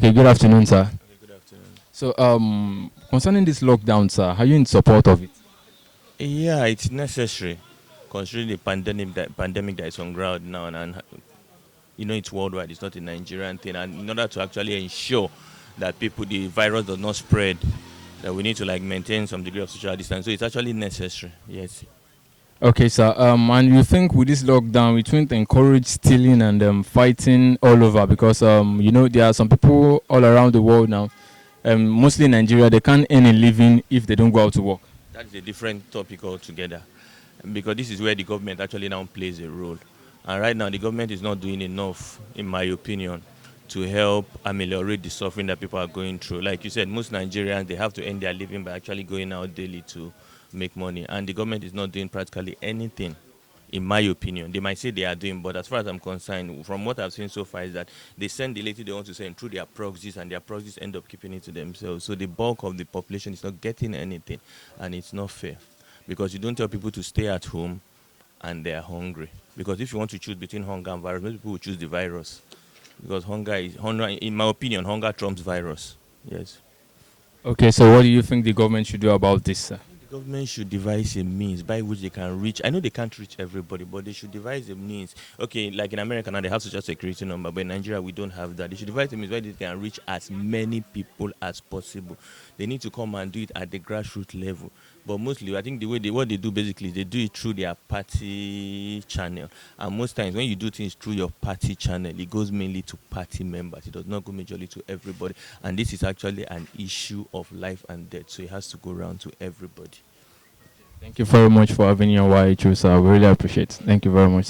Okay, good afternoon, sir. Okay, good afternoon. So, concerning this lockdown, sir, are you in support of it? Yeah, it's necessary considering the pandemic that is on ground now, and it's worldwide. It's not a Nigerian thing, and in order to actually ensure that the virus does not spread, that we need to like maintain some degree of social distance. So it's actually necessary. Yes. Okay, sir. And you think with this lockdown, it won't encourage stealing and fighting all over because there are some people all around the world now, mostly in Nigeria, they can't earn a living if they don't go out to work. That is a different topic altogether, because this is where the government actually now plays a role. And right now, the government is not doing enough, in my opinion, to help ameliorate the suffering that people are going through. Like you said, most Nigerians, they have to earn their living by actually going out daily to make money. And the government is not doing practically anything, in my opinion. They might say they are doing, but as far as I'm concerned, from what I've seen so far, is that they send the lady they want to send through their proxies, and their proxies end up keeping it to themselves. So the bulk of the population is not getting anything, and it's not fair. Because you don't tell people to stay at home and they are hungry. Because if you want to choose between hunger and virus, most people will choose the virus. Because hunger, in my opinion, hunger trumps virus. Yes. Okay, so what do you think the government should do about this, sir? The government should devise a means by which they can reach. I know they can't reach everybody, but they should devise a means. Okay, like in America now, they have social security number, but in Nigeria, we don't have that. They should devise a means where they can reach as many people as possible. They need to come and do it at the grassroots level. But mostly, I think what they do basically, they do it through their party channel. And most times, when you do things through your party channel, it goes mainly to party members. It does not go majorly to everybody. And this is actually an issue of life and death, so it has to go around to everybody. Thank you very much for having your YHO, sir. We really appreciate it. Thank you very much, sir.